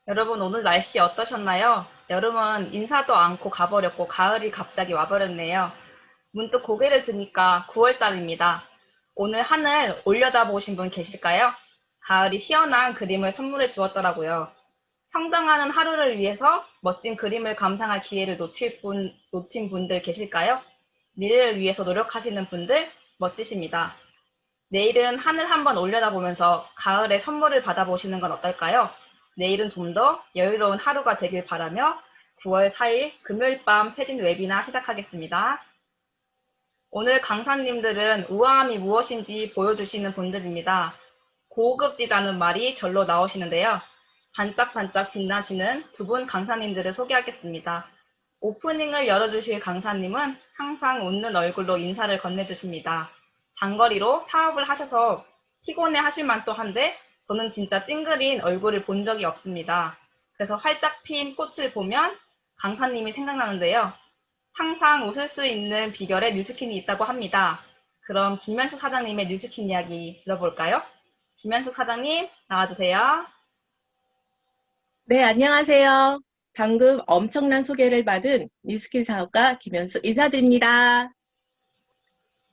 여러분 오늘 날씨 어떠셨나요? 여름은 인사도 않고 가버렸고 가을이 갑자기 와버렸네요. 문득 고개를 드니까 9월달입니다. 오늘 하늘 올려다보신 분 계실까요? 가을이 시원한 그림을 선물해 주었더라고요. 성장하는 하루를 위해서 멋진 그림을 감상할 기회를 놓친 분들 계실까요? 미래를 위해서 노력하시는 분들 멋지십니다. 내일은 하늘 한번 올려다보면서 가을의 선물을 받아보시는 건 어떨까요? 내일은 좀 더 여유로운 하루가 되길 바라며 9월 4일 금요일 밤 세진 웨비나 시작하겠습니다. 오늘 강사님들은 우아함이 무엇인지 보여주시는 분들입니다. 고급지다는 말이 절로 나오시는데요. 반짝반짝 빛나시는 두 분 강사님들을 소개하겠습니다. 오프닝을 열어주실 강사님은 항상 웃는 얼굴로 인사를 건네주십니다. 장거리로 사업을 하셔서 피곤해 하실 만도 한데 저는 진짜 찡그린 얼굴을 본 적이 없습니다. 그래서 활짝 핀 꽃을 보면 강사님이 생각나는데요. 항상 웃을 수 있는 비결에 뉴스킨이 있다고 합니다. 그럼 김현숙 사장님의 뉴스킨 이야기 들어볼까요? 김현숙 사장님 나와주세요. 네, 안녕하세요. 방금 엄청난 소개를 받은 뉴스킨 사업가 김현숙 인사드립니다.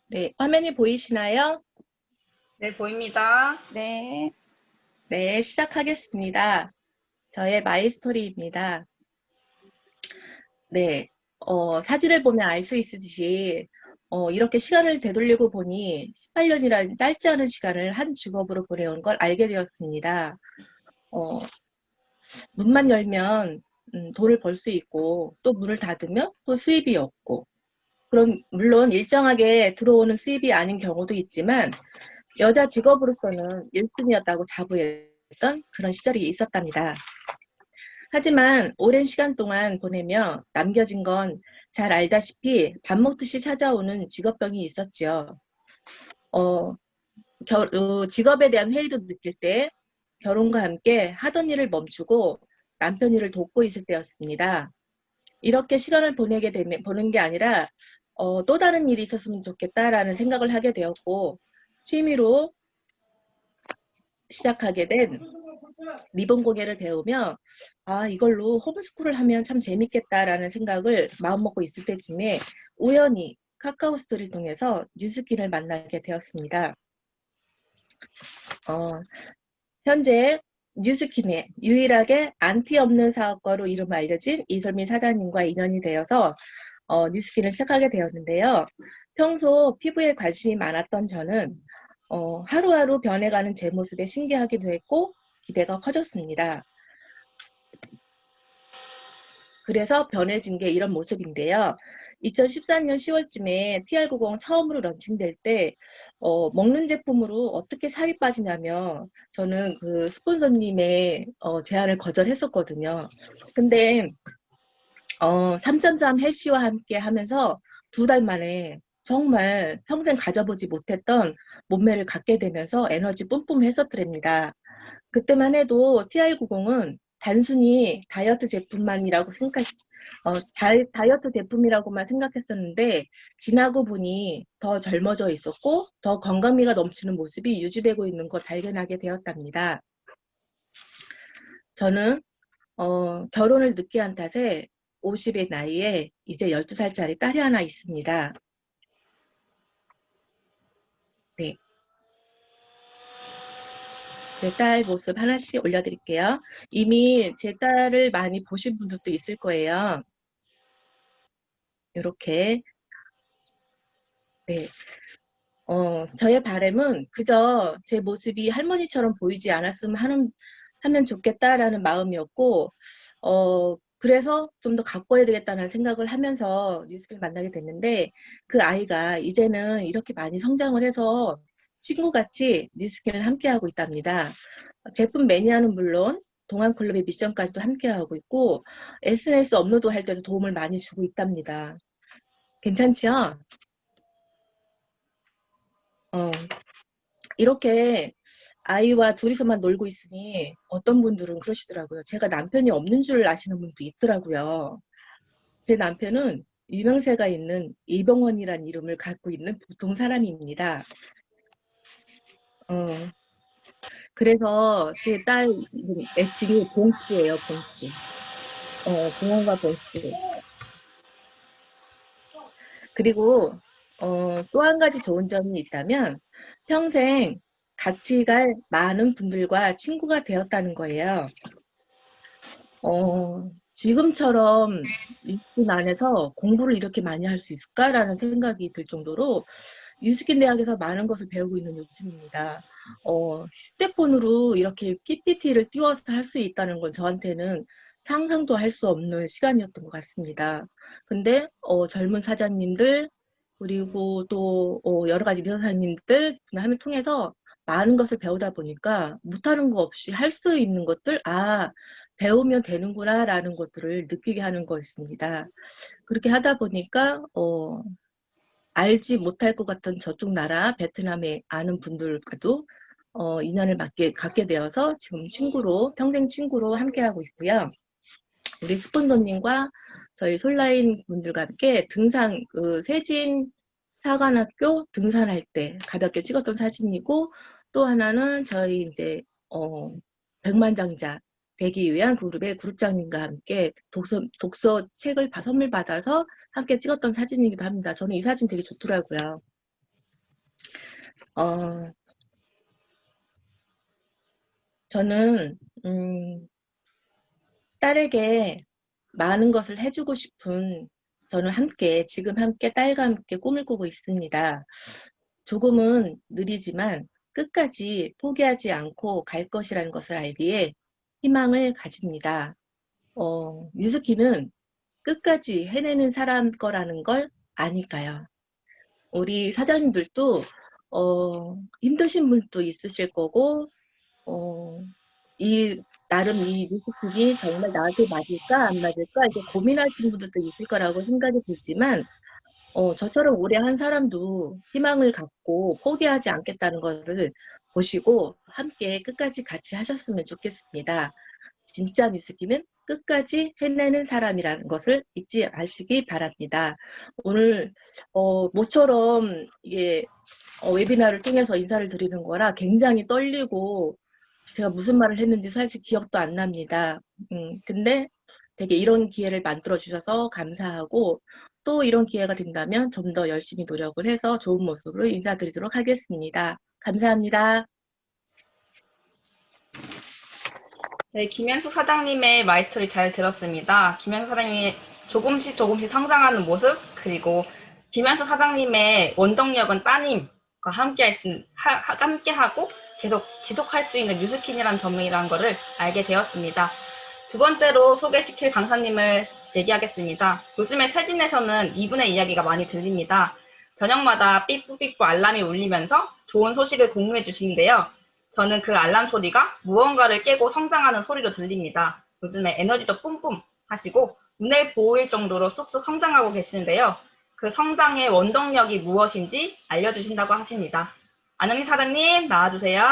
네, 화면이 보이시나요? 네, 보입니다. 네. 네, 시작하겠습니다. 저의 마이스토리입니다. 네, 사진을 보면 알 수 있듯이 이렇게 시간을 되돌리고 보니 18년이라는 짧지 않은 시간을 한 직업으로 보내온 걸 알게 되었습니다. 어, 문만 열면 돈을 벌 수 있고 또 문을 닫으면 또 수입이 없고 그럼 물론 일정하게 들어오는 수입이 아닌 경우도 있지만 여자 직업으로서는 1순위였다고 자부했던 그런 시절이 있었답니다. 하지만 오랜 시간 동안 보내며 남겨진 건 잘 알다시피 밥 먹듯이 찾아오는 직업병이 있었지요. 직업에 대한 회의도 느낄 때 결혼과 함께 하던 일을 멈추고 남편 일을 돕고 있을 때였습니다. 이렇게 시간을 보는 게 아니라 또 다른 일이 있었으면 좋겠다라는 생각을 하게 되었고 취미로 시작하게 된 리본 공예를 배우며 이걸로 홈스쿨을 하면 참 재밌겠다라는 생각을 마음먹고 있을 때쯤에 우연히 카카오 스토리를 통해서 뉴스킨을 만나게 되었습니다. 현재 뉴스킨의 유일하게 안티 없는 사업가로 이름을 알려진 이솔미 사장님과 인연이 되어서 뉴스킨을 시작하게 되었는데요. 평소 피부에 관심이 많았던 저는 하루하루 변해가는 제 모습에 신기하기도 했고 기대가 커졌습니다. 그래서 변해진 게 이런 모습인데요. 2014년 10월쯤에 TR90 처음으로 런칭될 때 먹는 제품으로 어떻게 살이 빠지냐며 저는 그 스폰서님의 제안을 거절했었거든요. 근데 3.3 헬시와 함께 하면서 2달 만에 정말 평생 가져보지 못했던 몸매를 갖게 되면서 에너지 뿜뿜 했었더랍니다. 그때만 해도 TR90은 단순히 다이어트 제품만이라고 다이어트 제품이라고만 생각했었는데 지나고 보니 더 젊어져 있었고 더 건강미가 넘치는 모습이 유지되고 있는 걸 발견하게 되었답니다. 저는 결혼을 늦게 한 탓에 50의 나이에 이제 12살짜리 딸이 하나 있습니다. 네. 제 딸 모습 하나씩 올려드릴게요. 이미 제 딸을 많이 보신 분들도 있을 거예요. 이렇게. 네. 저의 바람은 그저 제 모습이 할머니처럼 보이지 않았으면 하면 좋겠다라는 마음이었고, 그래서 좀 더 가꿔야 되겠다는 생각을 하면서 뉴스를 만나게 됐는데, 그 아이가 이제는 이렇게 많이 성장을 해서 친구같이 뉴스킨을 함께하고 있답니다. 제품 매니아는 물론 동안클럽의 미션까지도 함께하고 있고, SNS 업로드 할 때도 도움을 많이 주고 있답니다. 괜찮죠? 이렇게 아이와 둘이서만 놀고 있으니 어떤 분들은 그러시더라고요. 제가 남편이 없는 줄 아시는 분도 있더라고요. 제 남편은 유명세가 있는 이병헌이라는 이름을 갖고 있는 보통 사람입니다. 그래서 제 딸 애칭이 봉수예요, 봉수. 봉원과 봉수. 그리고 또 한 가지 좋은 점이 있다면 평생 같이 갈 많은 분들과 친구가 되었다는 거예요. 지금처럼 유스킨 안에서 공부를 이렇게 많이 할 수 있을까라는 생각이 들 정도로 유스킨 대학에서 많은 것을 배우고 있는 요즘입니다. 휴대폰으로 이렇게 PPT를 띄워서 할 수 있다는 건 저한테는 상상도 할 수 없는 시간이었던 것 같습니다. 근데 젊은 사장님들 그리고 또 여러 가지 미선사님들 하면 통해서 많은 것을 배우다 보니까 못하는 거 없이 할 수 있는 것들, 배우면 되는구나 라는 것들을 느끼게 하는 거였습니다. 그렇게 하다 보니까 알지 못할 것 같은 저쪽 나라 베트남에 아는 분들과도 인연을 갖게 되어서 지금 평생 친구로 함께하고 있고요. 우리 스폰서님과 저희 솔라인 분들과 함께 세진 사관학교 등산할 때 가볍게 찍었던 사진이고, 또 하나는 저희 이제 백만장자 되기 위한 그룹의 그룹장님과 함께 독서 책을 선물 받아서 함께 찍었던 사진이기도 합니다. 저는 이 사진 되게 좋더라고요. 어, 저는 딸에게 많은 것을 해주고 싶은 저는 지금 함께 딸과 함께 꿈을 꾸고 있습니다. 조금은 느리지만 끝까지 포기하지 않고 갈 것이라는 것을 알기에 희망을 가집니다. 유스키는 끝까지 해내는 사람 거라는 걸 아니까요. 우리 사장님들도 힘드신 분도 있으실 거고, 나름 이 유스킨이 정말 나한테 맞을까 안 맞을까 이게 고민하시는 분들도 있을 거라고 생각이 들지만, 저처럼 오래 한 사람도 희망을 갖고 포기하지 않겠다는 것을 보시고 함께 끝까지 같이 하셨으면 좋겠습니다. 진짜 미스키는 끝까지 해내는 사람이라는 것을 잊지 마시기 바랍니다. 오늘 모처럼 이게 웨비나를 통해서 인사를 드리는 거라 굉장히 떨리고 제가 무슨 말을 했는지 사실 기억도 안 납니다. 근데 되게 이런 기회를 만들어 주셔서 감사하고 또 이런 기회가 된다면 좀 더 열심히 노력을 해서 좋은 모습으로 인사드리도록 하겠습니다. 감사합니다. 네, 김현숙 사장님의 마이스토리 잘 들었습니다. 김현숙 사장님이 조금씩 조금씩 성장하는 모습, 그리고 김현숙 사장님의 원동력은 따님과 함께하고 계속 지속할 수 있는 뉴스킨이라는 점이라는 것을 알게 되었습니다. 두 번째로 소개시킬 강사님을 얘기하겠습니다. 요즘에 세진에서는 이분의 이야기가 많이 들립니다. 저녁마다 삐뿌삐뿌 알람이 울리면서 좋은 소식을 공유해 주시는데요. 저는 그 알람 소리가 무언가를 깨고 성장하는 소리로 들립니다. 요즘에 에너지도 뿜뿜 하시고 눈에 보일 정도로 쑥쑥 성장하고 계시는데요. 그 성장의 원동력이 무엇인지 알려주신다고 하십니다. 안영희 사장님 나와주세요.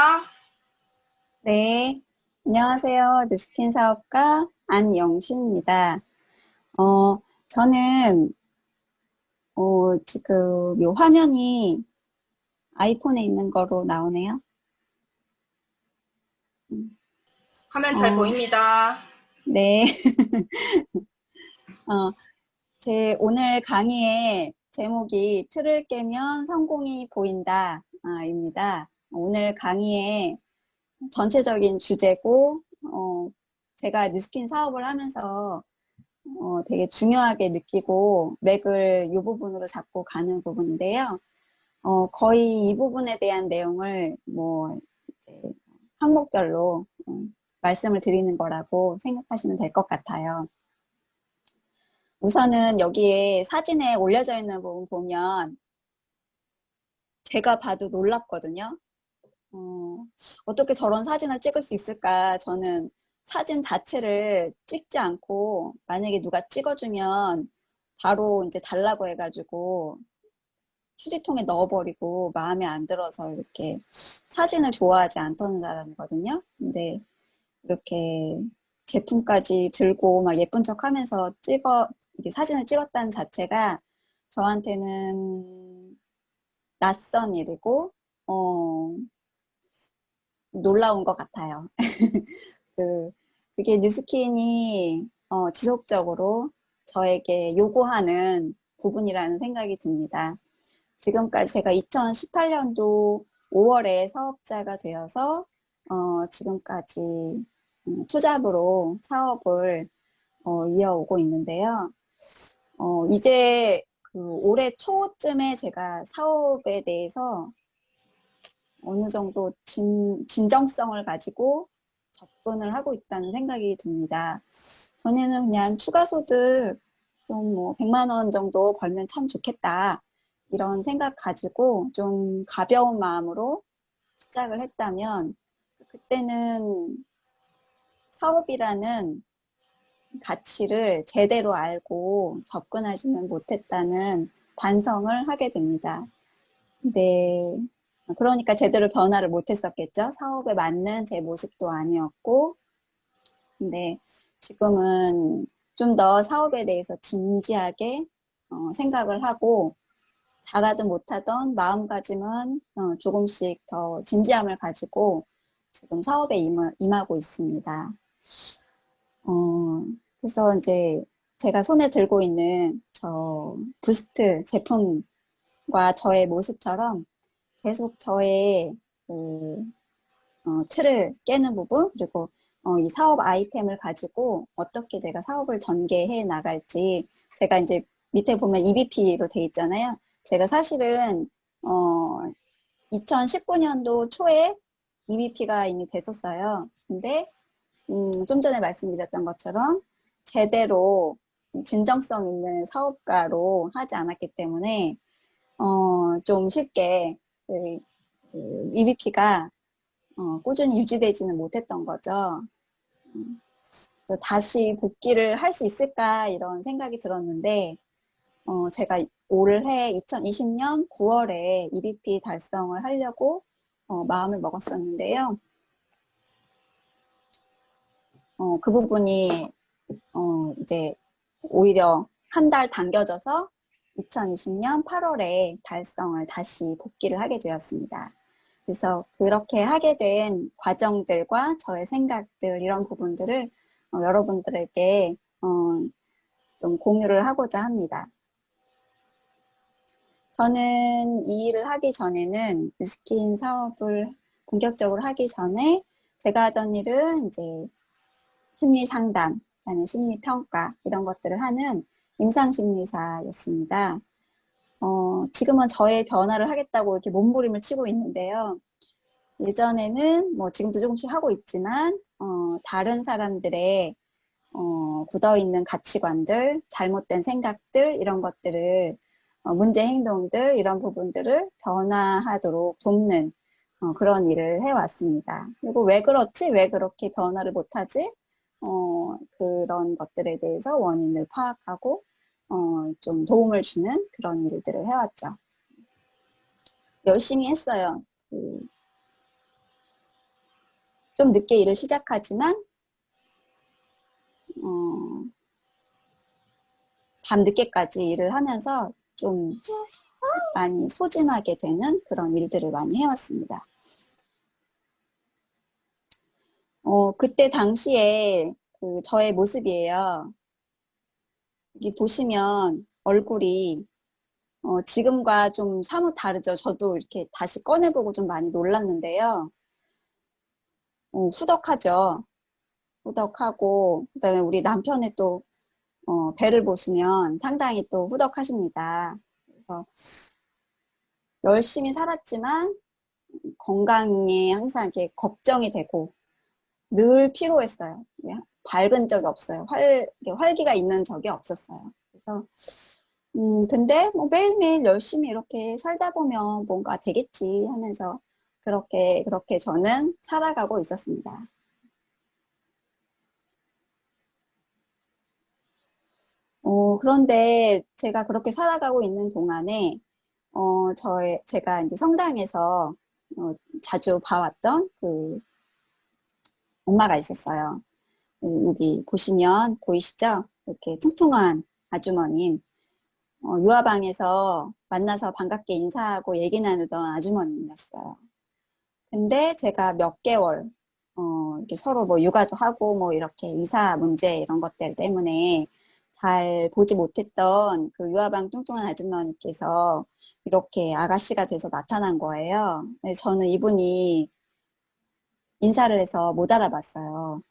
네, 안녕하세요. 뉴스킨 사업가 안영신입니다. 저는 지금 요 화면이 아이폰에 있는 거로 나오네요. 화면 잘 보입니다. 네. 제 오늘 강의의 제목이 틀을 깨면 성공이 보인다, 입니다. 오늘 강의의 전체적인 주제고, 제가 뉴스킨 사업을 하면서 되게 중요하게 느끼고 맥을 이 부분으로 잡고 가는 부분인데요. 거의 이 부분에 대한 내용을 이제 항목별로 말씀을 드리는 거라고 생각하시면 될 것 같아요. 우선은 여기에 사진에 올려져 있는 부분 보면 제가 봐도 놀랍거든요. 어떻게 저런 사진을 찍을 수 있을까? 저는 사진 자체를 찍지 않고 만약에 누가 찍어주면 바로 이제 달라고 해가지고 휴지통에 넣어버리고 마음에 안 들어서 이렇게 사진을 좋아하지 않던 사람이거든요. 근데 이렇게 제품까지 들고 막 예쁜 척 하면서 이렇게 사진을 찍었다는 자체가 저한테는 낯선 일이고, 놀라운 것 같아요. 그게 뉴스킨이 지속적으로 저에게 요구하는 부분이라는 생각이 듭니다. 지금까지 제가 2018년도 5월에 사업자가 되어서 지금까지 투잡으로 사업을 이어오고 있는데요. 이제 올해 초쯤에 제가 사업에 대해서 어느 정도 진정성을 가지고 접근을 하고 있다는 생각이 듭니다. 전에는 그냥 추가소득 좀 뭐 100만 원 정도 벌면 참 좋겠다. 이런 생각 가지고 좀 가벼운 마음으로 시작을 했다면 그때는 사업이라는 가치를 제대로 알고 접근하지는 못했다는 반성을 하게 됩니다. 네. 그러니까 제대로 변화를 못했었겠죠. 사업에 맞는 제 모습도 아니었고. 근데 지금은 좀 더 사업에 대해서 진지하게 생각을 하고 잘하든 못하든 마음가짐은 조금씩 더 진지함을 가지고 지금 사업에 임하고 있습니다. 그래서 이제 제가 손에 들고 있는 저 부스트 제품과 저의 모습처럼 계속 저의 틀을 깨는 부분, 그리고 이 사업 아이템을 가지고 어떻게 제가 사업을 전개해 나갈지, 제가 이제 밑에 보면 EBP로 돼 있잖아요. 제가 사실은 2019년도 초에 EBP가 이미 됐었어요. 근데 좀 전에 말씀드렸던 것처럼 제대로 진정성 있는 사업가로 하지 않았기 때문에 좀 쉽게 EBP가 꾸준히 유지되지는 못했던 거죠. 다시 복귀를 할 수 있을까 이런 생각이 들었는데 제가 올해 2020년 9월에 EBP 달성을 하려고 마음을 먹었었는데요. 그 부분이 이제 오히려 한 달 당겨져서 2020년 8월에 달성을 다시 복귀를 하게 되었습니다. 그래서 그렇게 하게 된 과정들과 저의 생각들 이런 부분들을 여러분들에게 좀 공유를 하고자 합니다. 저는 이 일을 하기 전에는 뉴스킨 사업을 본격적으로 하기 전에 제가 하던 일은 이제 심리 상담, 그다음에 심리 평가 이런 것들을 하는 임상심리사였습니다. 지금은 저의 변화를 하겠다고 이렇게 몸부림을 치고 있는데요. 예전에는 뭐 지금도 조금씩 하고 있지만 다른 사람들의 굳어있는 가치관들, 잘못된 생각들 이런 것들을 문제 행동들 이런 부분들을 변화하도록 돕는 그런 일을 해왔습니다. 그리고 왜 그렇지? 왜 그렇게 변화를 못하지? 그런 것들에 대해서 원인을 파악하고 좀 도움을 주는 그런 일들을 해왔죠. 열심히 했어요. 좀 늦게 일을 시작하지만 밤늦게까지 일을 하면서 좀 많이 소진하게 되는 그런 일들을 많이 해왔습니다. 그때 당시에 저의 모습이에요. 여기 보시면 얼굴이 지금과 좀 사뭇 다르죠. 저도 이렇게 다시 꺼내보고 좀 많이 놀랐는데요. 후덕하죠. 후덕하고 그다음에 우리 남편의 또 배를 보시면 상당히 또 후덕하십니다. 그래서 열심히 살았지만 건강에 항상 이렇게 걱정이 되고 늘 피로했어요. 밝은 적이 없어요. 활기가 있는 적이 없었어요. 그래서 근데 뭐 매일매일 열심히 이렇게 살다 보면 뭔가 되겠지 하면서 그렇게 저는 살아가고 있었습니다. 그런데 제가 그렇게 살아가고 있는 동안에 제가 이제 성당에서 자주 봐왔던 그 엄마가 있었어요. 여기 보시면 보이시죠? 이렇게 퉁퉁한 아주머님. 유아방에서 만나서 반갑게 인사하고 얘기 나누던 아주머님이었어요. 근데 제가 몇 개월, 이렇게 서로 뭐 육아도 하고 뭐 이렇게 이사 문제 이런 것들 때문에 잘 보지 못했던 그 유아방 뚱뚱한 아주머니께서 이렇게 아가씨가 돼서 나타난 거예요. 그래서 저는 이분이 인사를 해서 못 알아봤어요.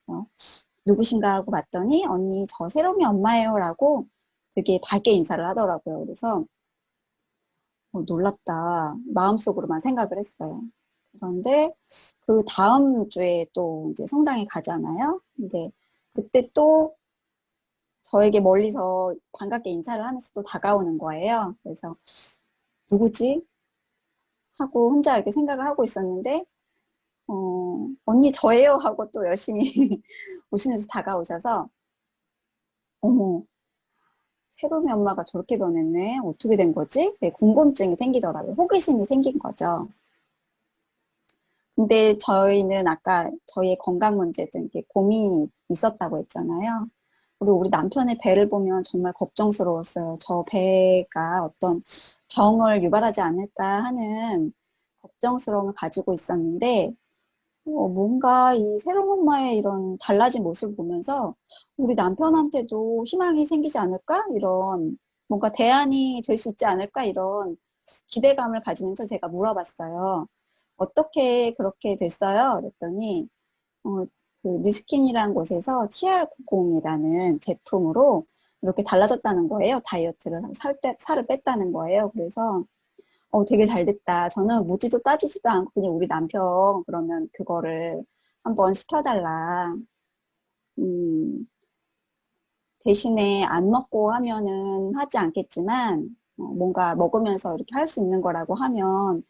누구신가 하고 봤더니 언니 저 새롬이 엄마예요 라고 되게 밝게 인사를 하더라고요. 그래서 놀랍다 마음속으로만 생각을 했어요. 그런데 그 다음 주에 또 이제 성당에 가잖아요. 근데 그때 또 저에게 멀리서 반갑게 인사를 하면서 또 다가오는 거예요. 그래서 누구지? 하고 혼자 이렇게 생각을 하고 있었는데 언니 저예요 하고 또 열심히 웃으면서 다가오셔서 어머 새롬이 엄마가 저렇게 변했네. 어떻게 된 거지? 네, 궁금증이 생기더라고요. 호기심이 생긴 거죠. 근데 저희는 아까 저희의 건강 문제 등 이렇게 고민이 있었다고 했잖아요. 그리고 우리 남편의 배를 보면 정말 걱정스러웠어요. 저 배가 어떤 병을 유발하지 않을까 하는 걱정스러움을 가지고 있었는데 뭔가 이 새로운 엄마의 이런 달라진 모습을 보면서 우리 남편한테도 희망이 생기지 않을까? 이런 뭔가 대안이 될 수 있지 않을까? 이런 기대감을 가지면서 제가 물어봤어요. 어떻게 그렇게 됐어요? 그랬더니 그 뉴스킨이라는 곳에서 TR90이라는 제품으로 이렇게 달라졌다는 거예요. 다이어트를 살을 뺐다는 거예요. 그래서 되게 잘 됐다. 저는 묻지도 따지지도 않고 그냥 우리 남편 그러면 그거를 한번 시켜달라. 대신에 안 먹고 하면은 하지 않겠지만 뭔가 먹으면서 이렇게 할 수 있는 거라고 하면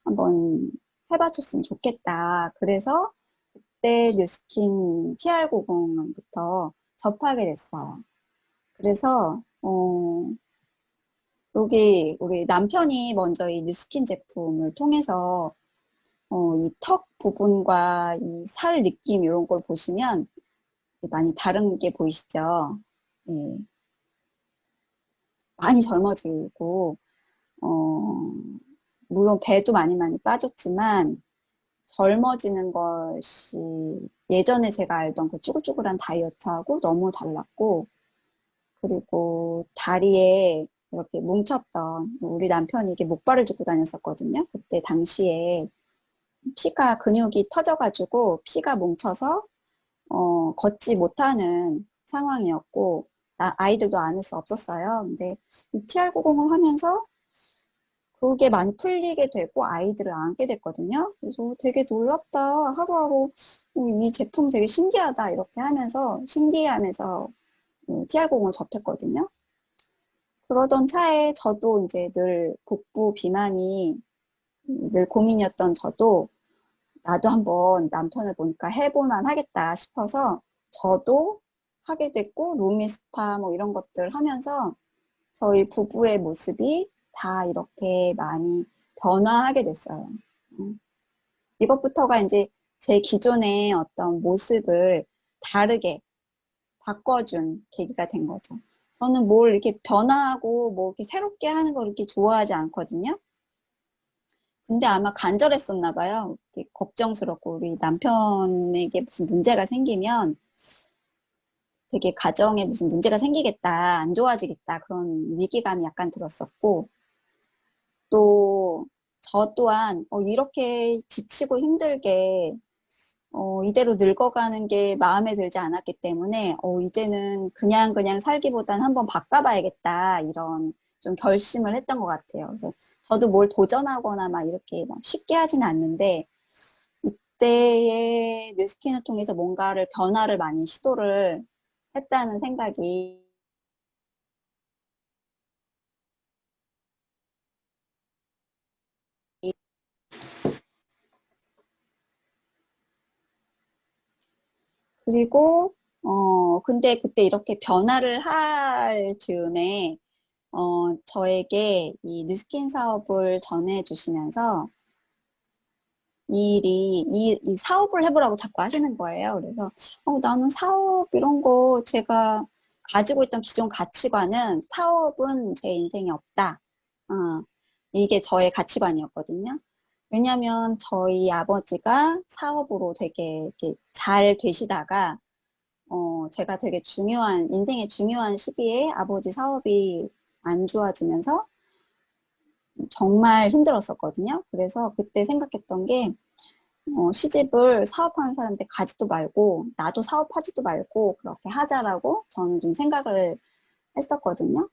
한번 해봤었으면 좋겠다. 그래서 그때 뉴스킨 TR90부터 접하게 됐어요. 그래서 여기 우리 남편이 먼저 이 뉴스킨 제품을 통해서 이 턱 부분과 이 살 느낌 이런 걸 보시면 많이 다른 게 보이시죠? 예, 많이 젊어지고 물론 배도 많이 빠졌지만 젊어지는 것이 예전에 제가 알던 그 쭈글쭈글한 다이어트하고 너무 달랐고 그리고 다리에 이렇게 뭉쳤던 우리 남편이 이게 목발을 짚고 다녔었거든요. 그때 당시에 피가 근육이 터져가지고 피가 뭉쳐서 걷지 못하는 상황이었고 아이들도 안을 수 없었어요. 근데 이 TR90을 하면서 그게 많이 풀리게 되고 아이들을 안게 됐거든요. 그래서 되게 놀랍다. 하루하루 이 제품 되게 신기하다 이렇게 하면서 신기해하면서 TR90을 접했거든요. 그러던 차에 저도 이제 늘 복부 비만이 늘 고민이었던 저도 나도 한번 남편을 보니까 해볼만 하겠다 싶어서 저도 하게 됐고 루미스파 뭐 이런 것들 하면서 저희 부부의 모습이 다 이렇게 많이 변화하게 됐어요. 이것부터가 이제 제 기존의 어떤 모습을 다르게 바꿔준 계기가 된 거죠. 저는 뭘 이렇게 변화하고 뭐 이렇게 새롭게 하는 걸 이렇게 좋아하지 않거든요. 근데 아마 간절했었나 봐요. 걱정스럽고 우리 남편에게 무슨 문제가 생기면 되게 가정에 무슨 문제가 생기겠다, 안 좋아지겠다 그런 위기감이 약간 들었었고 또 저 또한 이렇게 지치고 힘들게 이대로 늙어가는 게 마음에 들지 않았기 때문에 이제는 그냥 살기보단 한번 바꿔봐야겠다 이런 좀 결심을 했던 것 같아요. 그래서 저도 뭘 도전하거나 막 이렇게 막 쉽게 하진 않는데 이때의 뉴스킨을 통해서 뭔가를 변화를 많이 시도를 했다는 생각이 그리고 근데 그때 이렇게 변화를 할 즈음에 저에게 이 뉴스킨 사업을 전해주시면서 이 사업을 해보라고 자꾸 하시는 거예요. 그래서 나는 사업 이런 거 제가 가지고 있던 기존 가치관은 사업은 제 인생에 없다. 이게 저의 가치관이었거든요. 왜냐하면 저희 아버지가 사업으로 되게 이렇게 잘 되시다가 제가 되게 인생의 중요한 시기에 아버지 사업이 안 좋아지면서 정말 힘들었었거든요. 그래서 그때 생각했던 게 시집을 사업하는 사람한테 가지도 말고 나도 사업하지도 말고 그렇게 하자라고 저는 좀 생각을 했었거든요.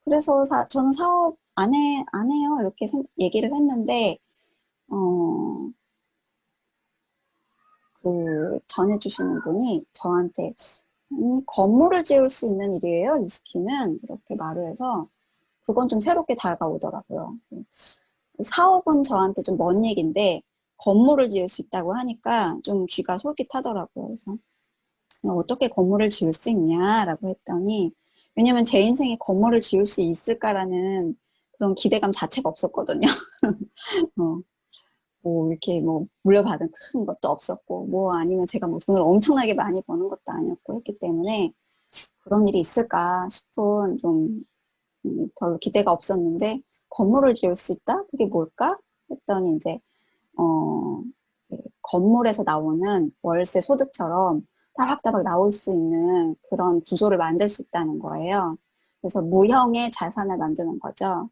그래서 저는 사업 안 해요. 이렇게 얘기를 했는데 그 전해주시는 분이 저한테 건물을 지을 수 있는 일이에요. 뉴스키는 이렇게 말을 해서 그건 좀 새롭게 다가오더라고요. 사업은 저한테 좀 먼 얘기인데 건물을 지을 수 있다고 하니까 좀 귀가 솔깃하더라고요. 그래서 어떻게 건물을 지을 수 있냐라고 했더니 왜냐면 제 인생에 건물을 지을 수 있을까라는 그런 기대감 자체가 없었거든요. 뭐 이렇게 뭐 물려받은 큰 것도 없었고 뭐 아니면 제가 뭐 돈을 엄청나게 많이 버는 것도 아니었고 했기 때문에 그런 일이 있을까 싶은 좀 별로 기대가 없었는데 건물을 지을 수 있다? 그게 뭘까? 했더니 이제 건물에서 나오는 월세 소득처럼 따박따박 나올 수 있는 그런 구조를 만들 수 있다는 거예요. 그래서 무형의 자산을 만드는 거죠.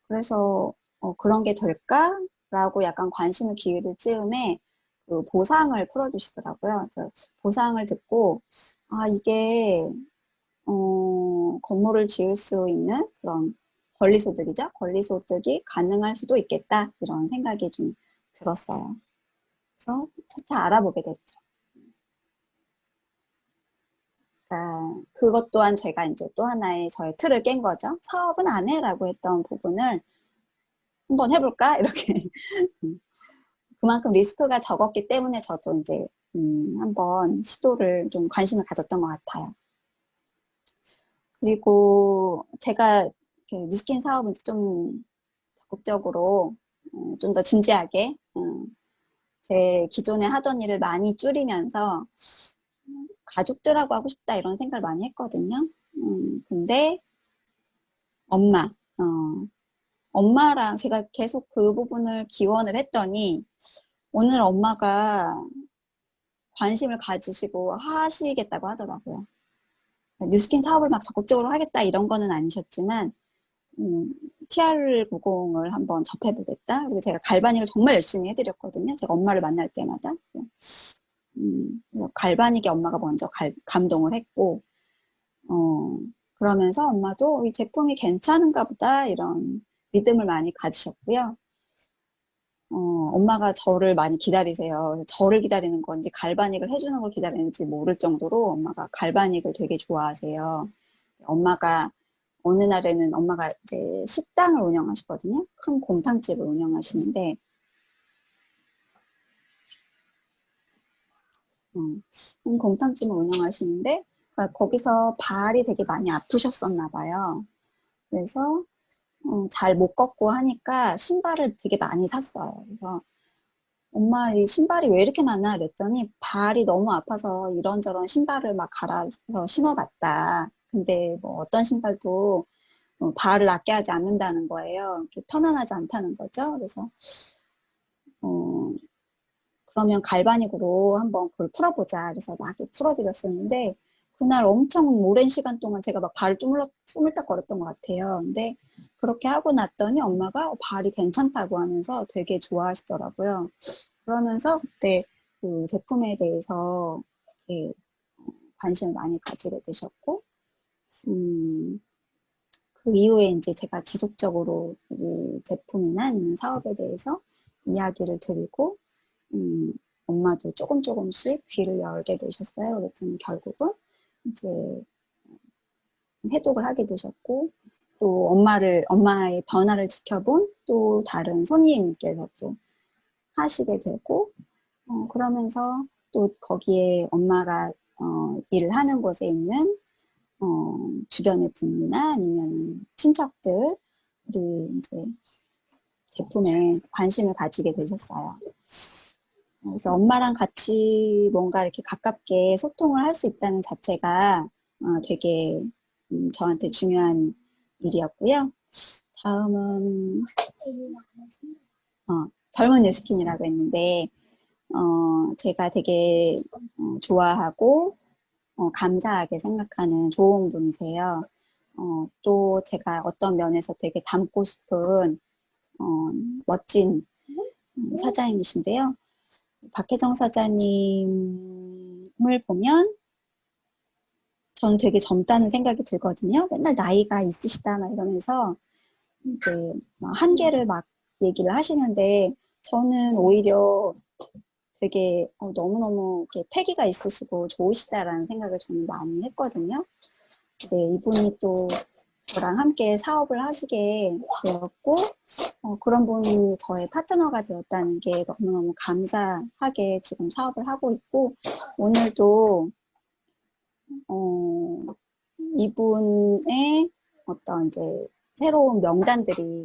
그래서 그런 게 될까? 라고 약간 관심을 기울일 즈음에 그 보상을 풀어주시더라고요. 그래서 보상을 듣고 아 이게 건물을 지을 수 있는 그런 권리소득이죠. 권리소득이 가능할 수도 있겠다. 이런 생각이 좀 들었어요. 그래서 차차 알아보게 됐죠. 그러니까 그것 또한 제가 이제 또 하나의 저의 틀을 깬 거죠. 사업은 안 해라고 했던 부분을 한번 해볼까? 이렇게. 그만큼 리스크가 적었기 때문에 저도 이제 한번 시도를 좀 관심을 가졌던 것 같아요. 그리고 제가 뉴스킨 사업을 좀 적극적으로 좀 더 진지하게 제 기존에 하던 일을 많이 줄이면서 가족들하고 하고 싶다 이런 생각을 많이 했거든요. 근데 엄마랑 제가 계속 그 부분을 기원을 했더니 오늘 엄마가 관심을 가지시고 하시겠다고 하더라고요. 뉴스킨 사업을 막 적극적으로 하겠다 이런 거는 아니셨지만 TR90을 한번 접해보겠다. 그리고 제가 갈바닉을 정말 열심히 해드렸거든요. 제가 엄마를 만날 때마다. 갈바닉에 엄마가 먼저 감동을 했고 그러면서 엄마도 이 제품이 괜찮은가 보다 이런 믿음을 많이 가지셨고요. 엄마가 저를 많이 기다리세요. 저를 기다리는 건지 갈바닉을 해주는 걸 기다리는지 모를 정도로 엄마가 갈바닉을 되게 좋아하세요. 엄마가 어느 날에는 엄마가 이제 식당을 운영하시거든요. 큰 곰탕집을 운영하시는데 큰 곰탕집을 운영하시는데 그러니까 거기서 발이 되게 많이 아프셨었나 봐요. 그래서 잘 못 걷고 하니까 신발을 되게 많이 샀어요. 그래서 엄마 이 신발이 왜 이렇게 많아? 그랬더니 발이 너무 아파서 이런저런 신발을 막 갈아서 신어봤다. 근데 뭐 어떤 신발도 발을 낫게 하지 않는다는 거예요. 이렇게 편안하지 않다는 거죠. 그래서 그러면 갈바닉으로 한번 그걸 풀어보자. 그래서 막 풀어드렸었는데 그날 엄청 오랜 시간 동안 제가 막 발을 tú물딱거렸던 것 같아요. 근데 그렇게 하고 났더니 엄마가 발이 괜찮다고 하면서 되게 좋아하시더라고요. 그러면서 그때 그 제품에 대해서 이렇게 관심을 많이 가지게 되셨고, 그 이후에 이제 제가 지속적으로 이 제품이나 아니면 사업에 대해서 이야기를 드리고, 엄마도 조금씩 귀를 열게 되셨어요. 그랬더니 결국은 이제 해독을 하게 되셨고, 또 엄마의 변화를 지켜본 또 다른 손님께서 또 하시게 되고, 그러면서 또 거기에 엄마가 일을 하는 곳에 있는 주변의 분이나 아니면 친척들이 이제 제품에 관심을 가지게 되셨어요. 그래서 엄마랑 같이 뭔가 이렇게 가깝게 소통을 할 수 있다는 자체가 되게 저한테 중요한 일이었고요. 다음은 젊은 뉴스킨이라고 했는데, 제가 되게 좋아하고 감사하게 생각하는 좋은 분이세요. 또 제가 어떤 면에서 되게 닮고 싶은 멋진 사장님이신데요. 박혜정 사장님을 보면 저는 되게 젊다는 생각이 들거든요. 맨날 나이가 있으시다 막 이러면서 이제 막 한계를 막 얘기를 하시는데 저는 오히려 되게 너무너무 이렇게 패기가 있으시고 좋으시다라는 생각을 저는 많이 했거든요. 네, 이분이 또 저랑 함께 사업을 하시게 되었고 그런 분이 저의 파트너가 되었다는 게 너무너무 감사하게 지금 사업을 하고 있고 오늘도 이분의 어떤 이제 새로운 명단들이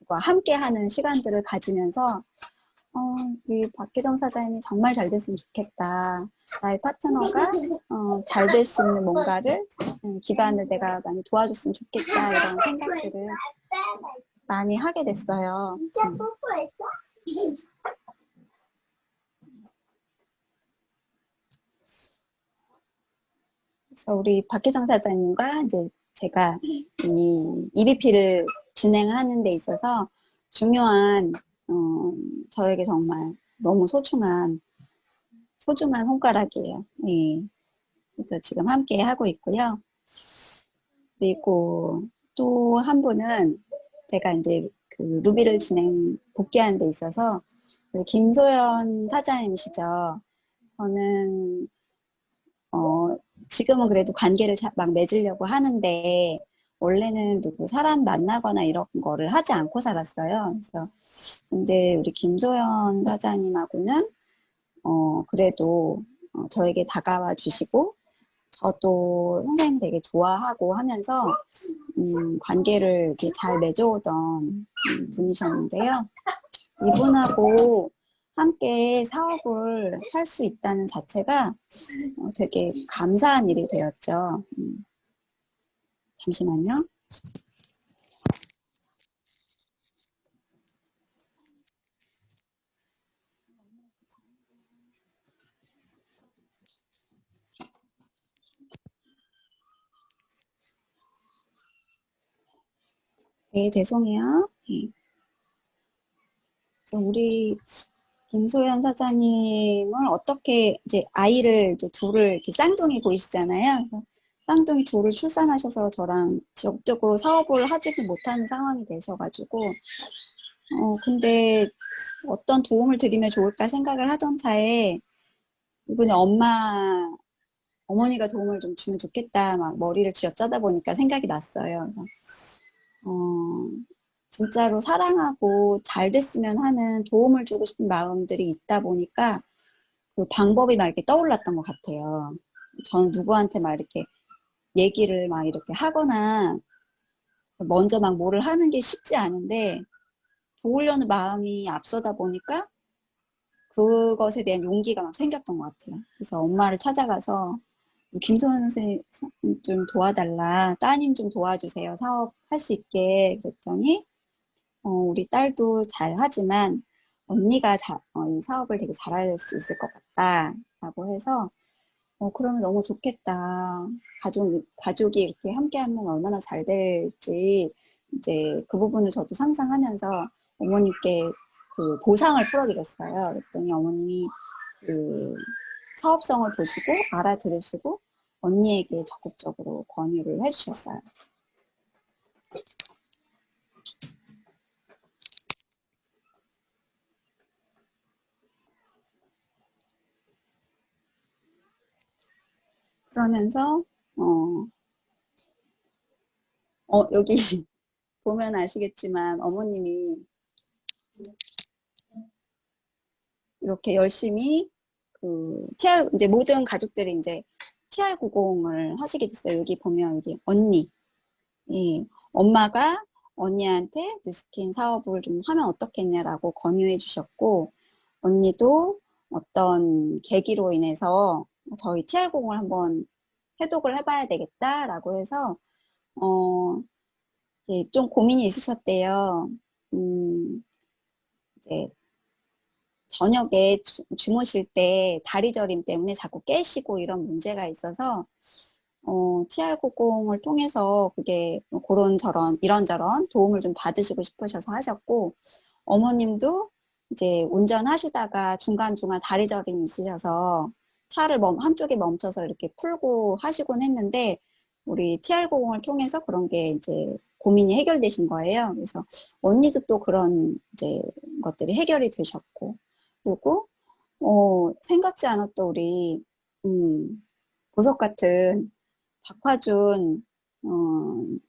함께하는 시간들을 가지면서 이 박혜정 사장님이 정말 잘 됐으면 좋겠다. 나의 파트너가 잘 될 수 있는 뭔가를 기반을 내가 많이 도와줬으면 좋겠다. 이런 생각들을 많이 하게 됐어요. 그래서 우리 박혜정 사장님과 이제 제가 이 EBP를 진행하는 데 있어서 중요한 저에게 정말 너무 소중한 손가락이에요. 예. 그래서 지금 함께 하고 있고요. 그리고 또 한 분은 제가 이제 그 루비를 복귀하는 데 있어서 김소연 사장님이시죠. 저는 지금은 그래도 관계를 막 맺으려고 하는데 원래는 누구 사람 만나거나 이런 거를 하지 않고 살았어요. 그래서 근데 우리 김소연 사장님하고는 그래도 저에게 다가와 주시고 저도 선생님 되게 좋아하고 하면서 관계를 이렇게 잘 맺어오던 분이셨는데요. 이분하고 함께 사업을 할 수 있다는 자체가 되게 감사한 일이 되었죠. 잠시만요. 네, 죄송해요. 네. 그래서 우리 김소연 사장님을 어떻게 이제 아이를 이제 둘을 이렇게 쌍둥이 보이시잖아요. 그래서 쌍둥이 둘을 출산하셔서 저랑 지속적으로 사업을 하지는 못하는 상황이 되셔가지고 근데 어떤 도움을 드리면 좋을까 생각을 하던 차에 이번에 어머니가 도움을 좀 주면 좋겠다 막 머리를 쥐어짜다 보니까 생각이 났어요. 진짜로 사랑하고 잘 됐으면 하는 도움을 주고 싶은 마음들이 있다 보니까 그 방법이 막 이렇게 떠올랐던 것 같아요. 저는 누구한테 막 이렇게 얘기를 막 이렇게 하거나 먼저 막 뭐를 하는 게 쉽지 않은데 도우려는 마음이 앞서다 보니까 그것에 대한 용기가 막 생겼던 것 같아요. 그래서 엄마를 찾아가서 김소연 선생님 좀 도와달라. 따님 좀 도와주세요. 사업 할 수 있게. 그랬더니 우리 딸도 잘하지만 언니가 이 사업을 되게 잘할 수 있을 것 같다. 라고 해서 그러면 너무 좋겠다. 가족이 이렇게 함께하면 얼마나 잘 될지 이제 그 부분을 저도 상상하면서 어머님께 그 보상을 풀어드렸어요. 그랬더니 어머님이 그 사업성을 보시고 알아들으시고 언니에게 적극적으로 권유를 해주셨어요. 그러면서 여기 보면 아시겠지만 어머님이 이렇게 열심히 이제 모든 가족들이 이제 TR90을 하시게 됐어요. 여기 보면 여기 언니, 엄마가 언니한테 뉴스킨 사업을 좀 하면 어떻겠냐라고 권유해 주셨고 언니도 어떤 계기로 인해서 저희 TR90을 한번 해독을 해봐야 되겠다라고 해서 좀 고민이 있으셨대요. 이제 저녁에 주무실 때 다리 저림 때문에 자꾸 깨시고 이런 문제가 있어서 TR90을 통해서 그게 그런저런 이런저런 도움을 좀 받으시고 싶으셔서 하셨고, 어머님도 이제 운전하시다가 중간중간 다리 저림이 있으셔서 차를 한쪽에 멈춰서 이렇게 풀고 하시곤 했는데, 우리 TR90을 통해서 그런 게 이제 고민이 해결되신 거예요. 그래서 언니도 또 그런 이제 것들이 해결이 되셨고, 그리고 생각지 않았던 우리 보석 같은 박화준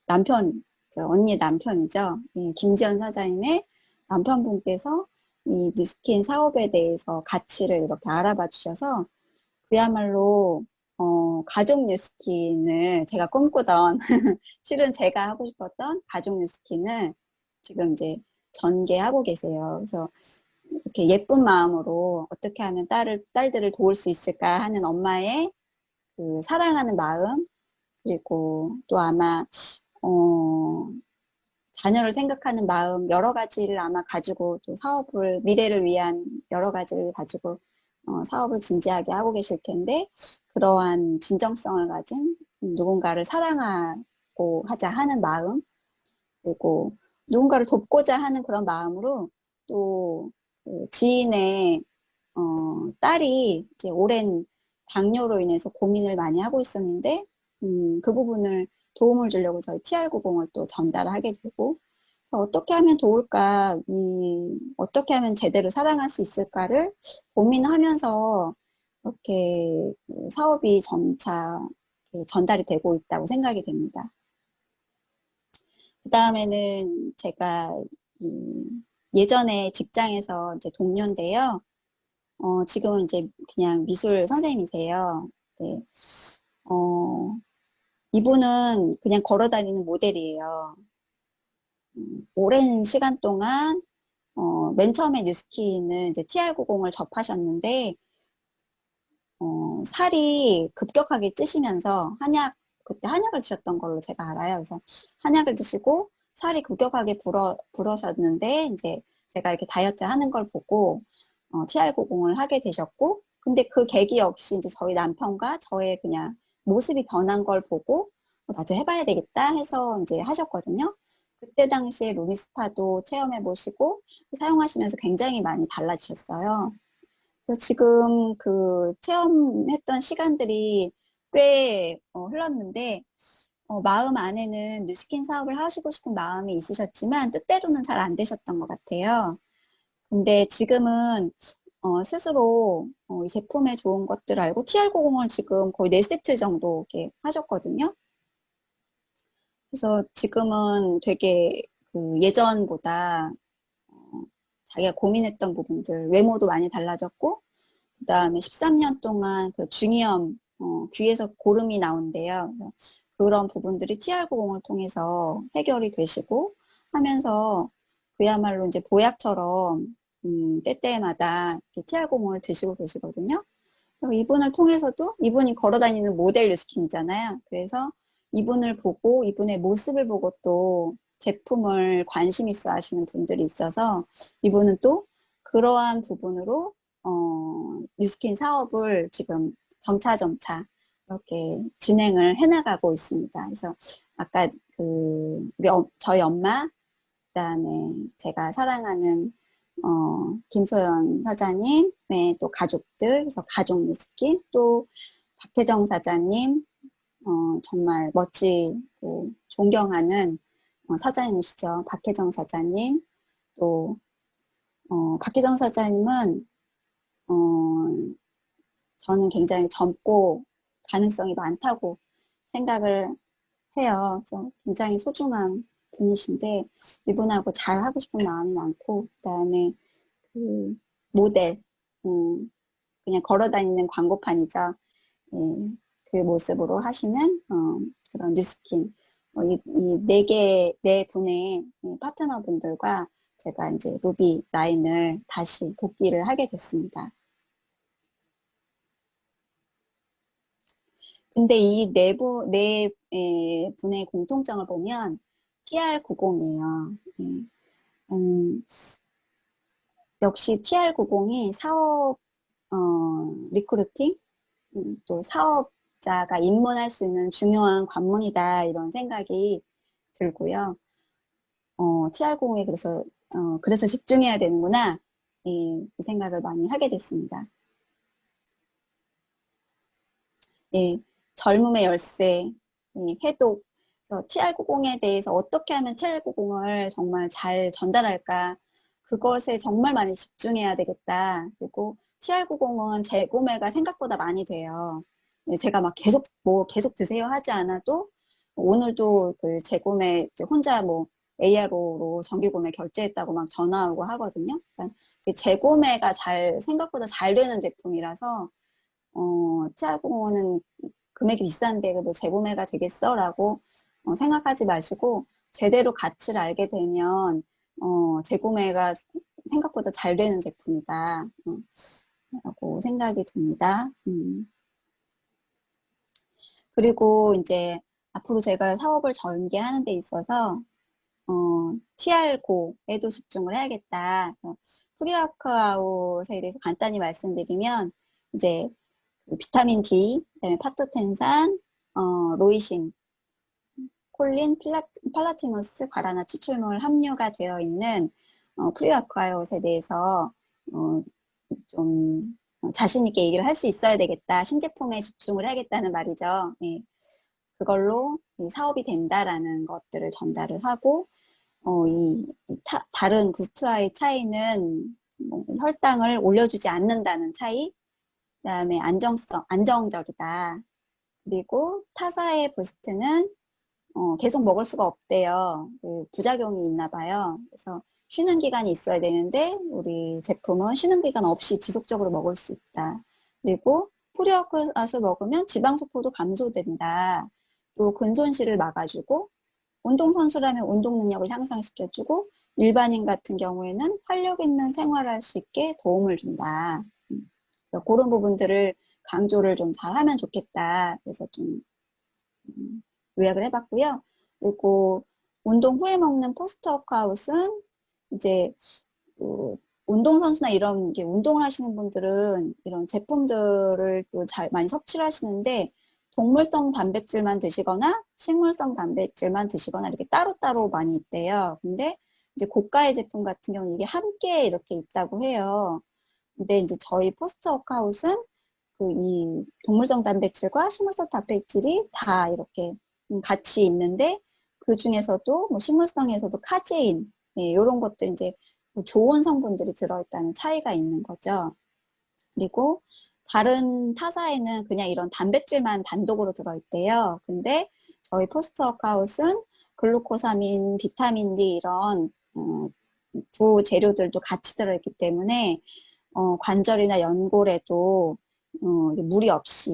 남편, 그 언니의 남편이죠. 예, 김지연 사장님의 남편분께서 이 뉴스킨 사업에 대해서 가치를 이렇게 알아봐 주셔서 그야말로 가족 뉴스킨을 제가 꿈꾸던 실은 제가 하고 싶었던 가족 뉴스킨을 지금 이제 전개하고 계세요. 그래서 이렇게 예쁜 마음으로 어떻게 하면 딸들을 도울 수 있을까 하는 엄마의 그 사랑하는 마음, 그리고 또 아마 자녀를 생각하는 마음 여러 가지를 아마 가지고 또 사업을 미래를 위한 여러 가지를 가지고 사업을 진지하게 하고 계실 텐데, 그러한 진정성을 가진 누군가를 사랑하고 하자 하는 마음, 그리고 누군가를 돕고자 하는 그런 마음으로 또 그 지인의 딸이 이제 오랜 당뇨로 인해서 고민을 많이 하고 있었는데, 그 부분을 도움을 주려고 저희 TR90을 또 전달하게 되고, 그래서 어떻게 하면 도울까, 어떻게 하면 제대로 사랑할 수 있을까를 고민하면서 이렇게 그 사업이 점차 전달이 되고 있다고 생각이 됩니다. 그 다음에는 제가 예전에 직장에서 이제 동료인데요. 지금은 이제 그냥 미술 선생님이세요. 네. 이분은 그냥 걸어 다니는 모델이에요. 오랜 시간 동안, 맨 처음에 뉴스킨은 이제 TR90을 접하셨는데, 살이 급격하게 찌시면서 그때 한약을 드셨던 걸로 제가 알아요. 그래서 한약을 드시고 살이 급격하게 불어셨는데, 이제 제가 이렇게 다이어트 하는 걸 보고, TR90을 하게 되셨고, 근데 그 계기 역시 이제 저희 남편과 저의 그냥 모습이 변한 걸 보고, 나도 해봐야 되겠다 해서 이제 하셨거든요. 그때 당시에 루미스파도 체험해 보시고, 사용하시면서 굉장히 많이 달라지셨어요. 그래서 지금 그 체험했던 시간들이 꽤 흘렀는데, 마음 안에는 뉴스킨 사업을 하시고 싶은 마음이 있으셨지만, 뜻대로는 잘 안 되셨던 것 같아요. 근데 지금은 스스로 이 제품의 좋은 것들을 알고 TR90을 지금 거의 4세트 정도 이렇게 하셨거든요. 그래서 지금은 되게 그 예전보다 자기가 고민했던 부분들, 외모도 많이 달라졌고, 그 다음에 13년 동안 그 중이염, 귀에서 고름이 나온대요. 그런 부분들이 TR90을 통해서 해결이 되시고 하면서 그야말로 이제 보약처럼 때때마다 TR90을 드시고 계시거든요. 이분을 통해서도 이분이 걸어다니는 모델 뉴스킨이잖아요. 그래서 이분을 보고 이분의 모습을 보고 또 제품을 관심 있어 하시는 분들이 있어서 이분은 또 그러한 부분으로 뉴스킨 사업을 지금 점차점차 이렇게 진행을 해나가고 있습니다. 그래서 아까 저희 엄마, 그다음에 제가 사랑하는 김소연 사장님의 또 가족들, 그래서 가족 뉴스킨, 또 박혜정 사장님, 정말 멋지고 존경하는 사장님이시죠. 박혜정 사장님, 또 박혜정 사장님은 저는 굉장히 젊고 가능성이 많다고 생각을 해요. 그래서 굉장히 소중한 분이신데 이분하고 잘 하고 싶은 마음이 많고, 그다음에 그 모델, 그냥 걸어다니는 광고판이죠. 예, 그 모습으로 하시는 그런 뉴스킨, 네 분의 파트너분들과 제가 이제 루비 라인을 다시 복귀를 하게 됐습니다. 근데 이 네 분의 공통점을 보면 TR90이에요. 역시 TR90이 사업 리크루팅, 또 사업자가 입문할 수 있는 중요한 관문이다 이런 생각이 들고요. TR90에 그래서 집중해야 되는구나 이 생각을 많이 하게 됐습니다. 예, 젊음의 열쇠, 해독. TR90에 대해서 어떻게 하면 TR90을 정말 잘 전달할까? 그것에 정말 많이 집중해야 되겠다. 그리고 TR90은 재구매가 생각보다 많이 돼요. 제가 막 계속 드세요 하지 않아도 오늘도 그 재구매 혼자 ARO로 정기구매 결제했다고 막 전화 오고 하거든요. 그러니까 재구매가 생각보다 잘 되는 제품이라서 TR90은 금액이 비싼데 뭐 재구매가 되겠어? 라고 생각하지 마시고 제대로 가치를 알게 되면 재구매가 생각보다 잘 되는 제품이다 라고 생각이 듭니다. 그리고 이제 앞으로 제가 사업을 전개하는 데 있어서 TR9에도 집중을 해야겠다. 프리워크아웃에 대해서 간단히 말씀드리면 이제 비타민 D, 그다음에 파토텐산, 로이신, 콜린, 팔라티노스, 과라나 추출물 함유가 되어 있는 프리워크아웃에 대해서 좀 자신 있게 얘기를 할 수 있어야 되겠다. 신제품에 집중을 해야겠다는 말이죠. 예. 그걸로 사업이 된다라는 것들을 전달을 하고 다른 부스트와의 차이는 혈당을 올려주지 않는다는 차이, 그다음에 안정적이다. 그리고 타사의 부스트는 계속 먹을 수가 없대요. 그 부작용이 있나 봐요. 그래서 쉬는 기간이 있어야 되는데 우리 제품은 쉬는 기간 없이 지속적으로 먹을 수 있다. 그리고 프리워크아웃을 먹으면 지방 소포도 감소된다. 또 근손실을 막아주고 운동선수라면 운동 능력을 향상시켜주고 일반인 같은 경우에는 활력 있는 생활을 할 수 있게 도움을 준다. 그래서 그런 부분들을 강조를 좀 잘 하면 좋겠다. 그래서 좀 요약을 해봤고요. 그리고 운동 후에 먹는 포스트 워크아웃은 이제 운동선수나 이런 운동을 하시는 분들은 이런 제품들을 또 많이 섭취를 하시는데 동물성 단백질만 드시거나 식물성 단백질만 드시거나 이렇게 따로따로 많이 있대요. 근데 이제 고가의 제품 같은 경우는 이게 함께 이렇게 있다고 해요. 근데 이제 저희 포스트 워크아웃은 이 동물성 단백질과 식물성 단백질이 다 이렇게 같이 있는데 그 중에서도 식물성에서도 카제인 이런 것들 이제 좋은 성분들이 들어있다는 차이가 있는 거죠. 그리고 다른 타사에는 그냥 이런 단백질만 단독으로 들어있대요. 근데 저희 포스트 워크아웃은 글루코사민, 비타민 D 이런 부재료들도 같이 들어있기 때문에 관절이나 연골에도 무리 없이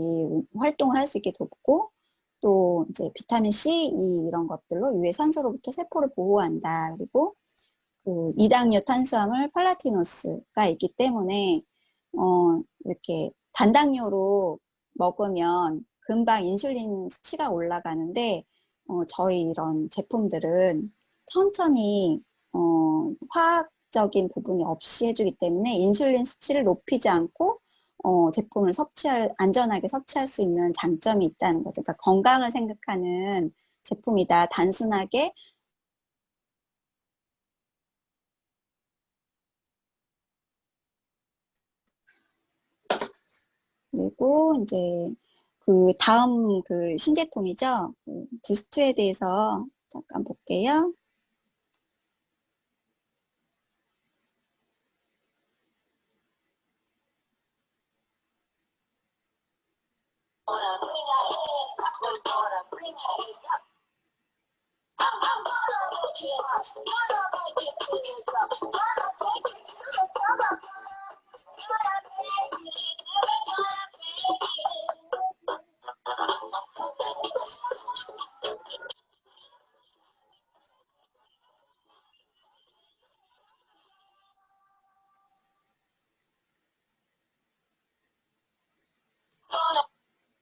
활동을 할 수 있게 돕고 또 이제 비타민 C, E 이런 것들로 유해산소로부터 세포를 보호한다. 그리고 그 이당류 탄수화물 팔라티노스가 있기 때문에 이렇게 단당류로 먹으면 금방 인슐린 수치가 올라가는데 저희 이런 제품들은 천천히 화학적인 부분이 없이 해주기 때문에 인슐린 수치를 높이지 않고 제품을 안전하게 섭취할 수 있는 장점이 있다는 거죠. 그러니까 건강을 생각하는 제품이다. 단순하게 그리고 이제 그 다음 그 신제품이죠. 부스트에 대해서 잠깐 볼게요.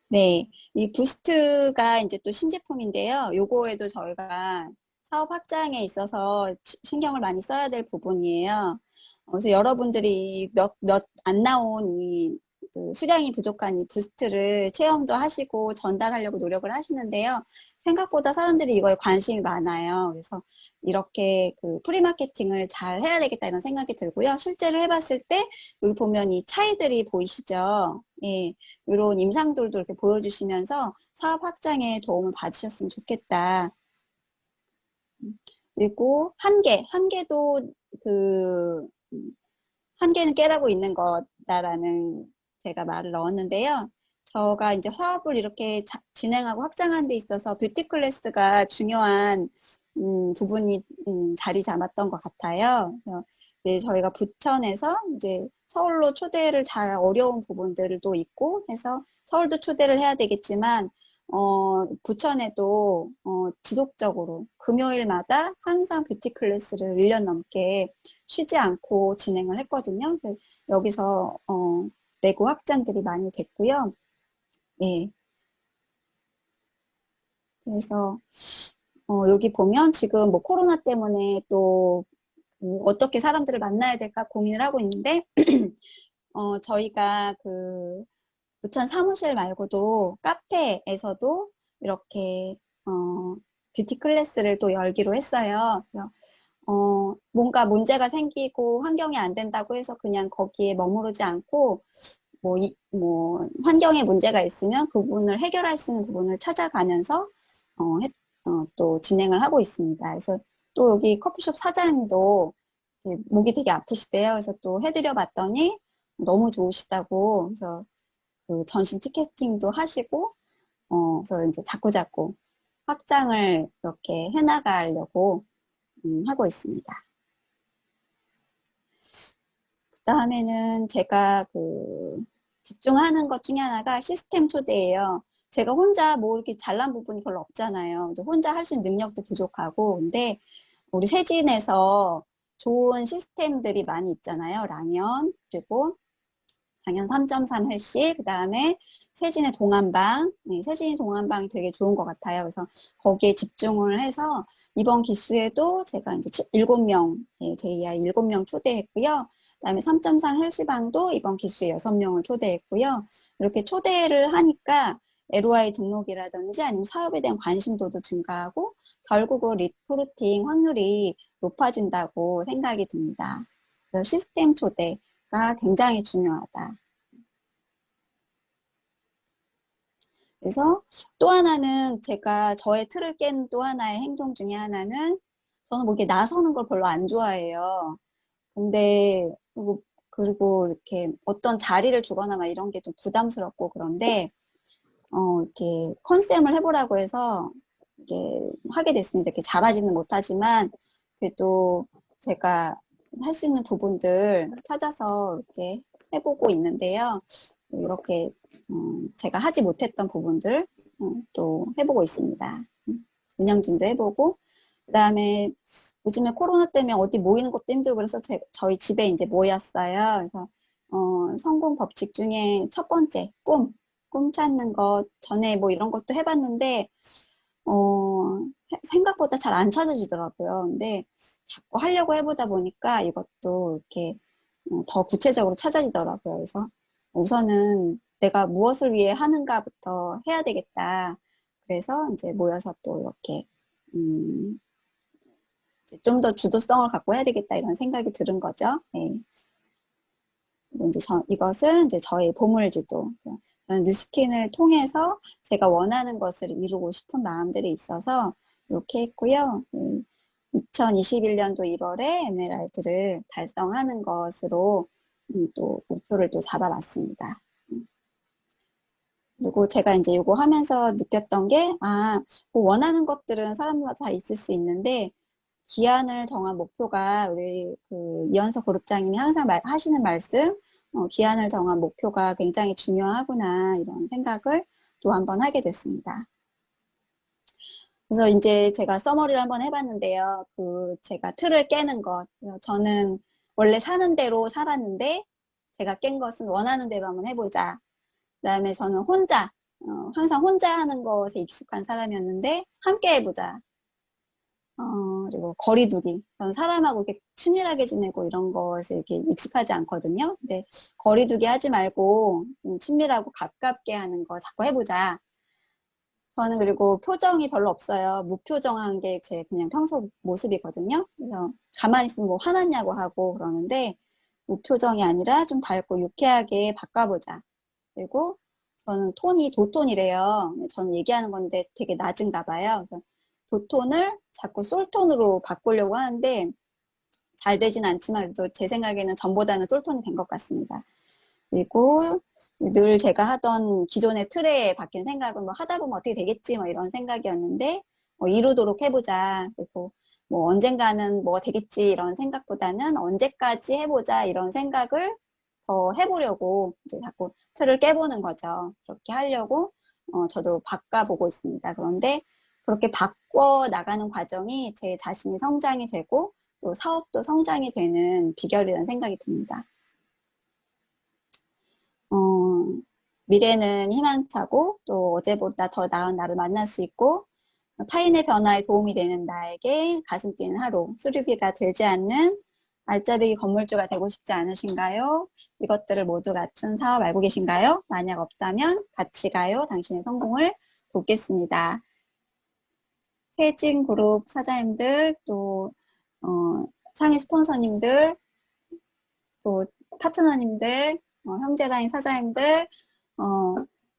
네, 이 부스트가 이제 또 신제품인데요. 요거에도 저희가 사업 확장에 있어서 신경을 많이 써야 될 부분이에요. 그래서 여러분들이 몇 안 나온 그 수량이 부족한 이 부스트를 체험도 하시고 전달하려고 노력을 하시는데요. 생각보다 사람들이 이거에 관심이 많아요. 그래서 이렇게 그 프리마케팅을 잘 해야 되겠다 이런 생각이 들고요. 실제로 해봤을 때 여기 보면 이 차이들이 보이시죠? 예, 이런 임상들도 이렇게 보여주시면서 사업 확장에 도움을 받으셨으면 좋겠다. 그리고 한계도 그 한계는 깨라고 있는 거다라는 제가 말을 넣었는데요. 저가 이제 사업을 이렇게 진행하고 확장하는 데 있어서 뷰티 클래스가 중요한 부분이 자리 잡았던 것 같아요. 이제 저희가 부천에서 이제 서울로 초대를 잘 어려운 부분들도 있고 해서 서울도 초대를 해야 되겠지만 부천에도 지속적으로 금요일마다 항상 뷰티 클래스를 1년 넘게 쉬지 않고 진행을 했거든요. 여기서 레고 확장들이 많이 됐고요. 예. 그래서 여기 보면 지금 뭐 코로나 때문에 또 어떻게 사람들을 만나야 될까 고민을 하고 있는데 저희가 그 부천 사무실 말고도 카페에서도 이렇게 뷰티 클래스를 또 열기로 했어요. 뭔가 문제가 생기고 환경이 안 된다고 해서 그냥 거기에 머무르지 않고 뭐 환경에 문제가 있으면 그 부분을 해결할 수 있는 부분을 찾아가면서 또 진행을 하고 있습니다. 그래서 또 여기 커피숍 사장님도 목이 되게 아프시대요. 그래서 또 해드려 봤더니 너무 좋으시다고. 그래서 그 전신 티켓팅도 하시고 그래서 이제 자꾸자꾸 확장을 이렇게 해나가려고 하고 있습니다. 그 다음에는 제가 그 집중하는 것 중에 하나가 시스템 초대예요. 제가 혼자 뭐 이렇게 잘난 부분이 별로 없잖아요. 이제 혼자 할 수 있는 능력도 부족하고, 근데 우리 세진에서 좋은 시스템들이 많이 있잖아요. 랑연, 그리고 당연 3.3 헬시, 그 다음에 세진의 동안방, 세진의 동안방이 되게 좋은 것 같아요. 그래서 거기에 집중을 해서 이번 기수에도 제가 이제 7명, JI 7명 초대했고요. 그 다음에 3.3 헬시방도 이번 기수에 6명을 초대했고요. 이렇게 초대를 하니까 LOI 등록이라든지 아니면 사업에 대한 관심도도 증가하고 결국은 리크루팅 확률이 높아진다고 생각이 듭니다. 그래서 시스템 초대가 굉장히 중요하다. 그래서 또 하나는 제가 저의 틀을 깬 또 하나의 행동 중에 하나는 저는 뭐 이렇게 나서는 걸 별로 안 좋아해요. 근데 그리고 이렇게 어떤 자리를 주거나 막 이런 게 좀 부담스럽고 그런데 이렇게 컨셉을 해보라고 해서 이게 하게 됐습니다. 이렇게 잘하지는 못하지만 그래도 제가 할 수 있는 부분들 찾아서 이렇게 해보고 있는데요. 이렇게 제가 하지 못했던 부분들 또 해보고 있습니다. 운영진도 해보고 그 다음에 요즘에 코로나 때문에 어디 모이는 것도 힘들고 그래서 저희 집에 이제 모였어요. 그래서 성공 법칙 중에 첫 번째 꿈 찾는 것 전에 뭐 이런 것도 해봤는데 생각보다 잘 안 찾아지더라고요. 근데 자꾸 하려고 해보다 보니까 이것도 이렇게 더 구체적으로 찾아지더라고요. 그래서 우선은 내가 무엇을 위해 하는가부터 해야 되겠다. 그래서 이제 모여서 또 이렇게 좀 더 주도성을 갖고 해야 되겠다 이런 생각이 들은 거죠. 네. 이제 이것은 이제 저의 보물지도. 뉴스킨을 통해서 제가 원하는 것을 이루고 싶은 마음들이 있어서 이렇게 했고요. 2021년도 1월에 에메랄드를 달성하는 것으로 또 목표를 또 잡아봤습니다. 그리고 제가 이제 이거 하면서 느꼈던 게, 뭐 원하는 것들은 사람마다 다 있을 수 있는데, 기한을 정한 목표가 우리 그 이현석 그룹장님이 항상 하시는 말씀, 기한을 정한 목표가 굉장히 중요하구나 이런 생각을 또 한번 하게 됐습니다. 그래서 이제 제가 서머리를 한번 해봤는데요. 제가 틀을 깨는 것. 저는 원래 사는 대로 살았는데 제가 깬 것은 원하는 대로 한번 해보자. 그 다음에 저는 항상 혼자 하는 것에 익숙한 사람이었는데 함께 해보자. 그리고 거리두기. 저는 사람하고 이렇게 친밀하게 지내고 이런 것에 이렇게 익숙하지 않거든요. 근데 거리두기 하지 말고 친밀하고 가깝게 하는 거 자꾸 해보자. 저는 그리고 표정이 별로 없어요. 무표정한 게 제 그냥 평소 모습이거든요. 그래서 가만히 있으면 뭐 화났냐고 하고 그러는데 무표정이 아니라 좀 밝고 유쾌하게 바꿔보자. 그리고 저는 톤이 도톤이래요. 저는 얘기하는 건데 되게 낮은가 봐요. 그래서 도톤을 자꾸 솔톤으로 바꾸려고 하는데 잘 되진 않지만 그래도 제 생각에는 전보다는 솔톤이 된 것 같습니다. 그리고 늘 제가 하던 기존의 틀에 박힌 생각은 뭐 하다 보면 어떻게 되겠지 뭐 이런 생각이었는데 뭐 이루도록 해보자. 그리고 뭐 언젠가는 뭐 되겠지 이런 생각보다는 언제까지 해보자 이런 생각을 더 해보려고 이제 자꾸 틀을 깨보는 거죠. 그렇게 하려고 저도 바꿔보고 있습니다. 그런데 그렇게 바꿔 나가는 과정이 제 자신이 성장이 되고 또 사업도 성장이 되는 비결이라는 생각이 듭니다. 미래는 희망차고 또 어제보다 더 나은 나를 만날 수 있고 타인의 변화에 도움이 되는 나에게 가슴 뛰는 하루, 수리비가 들지 않는 알짜배기 건물주가 되고 싶지 않으신가요? 이것들을 모두 갖춘 사업 알고 계신가요? 만약 없다면 같이 가요. 당신의 성공을 돕겠습니다. 세진그룹 사장님들, 또 상위 스폰서님들, 또 파트너님들, 형제단위 사장님들,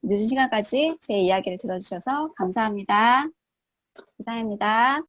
늦은 시간까지 제 이야기를 들어주셔서 감사합니다. 이상입니다.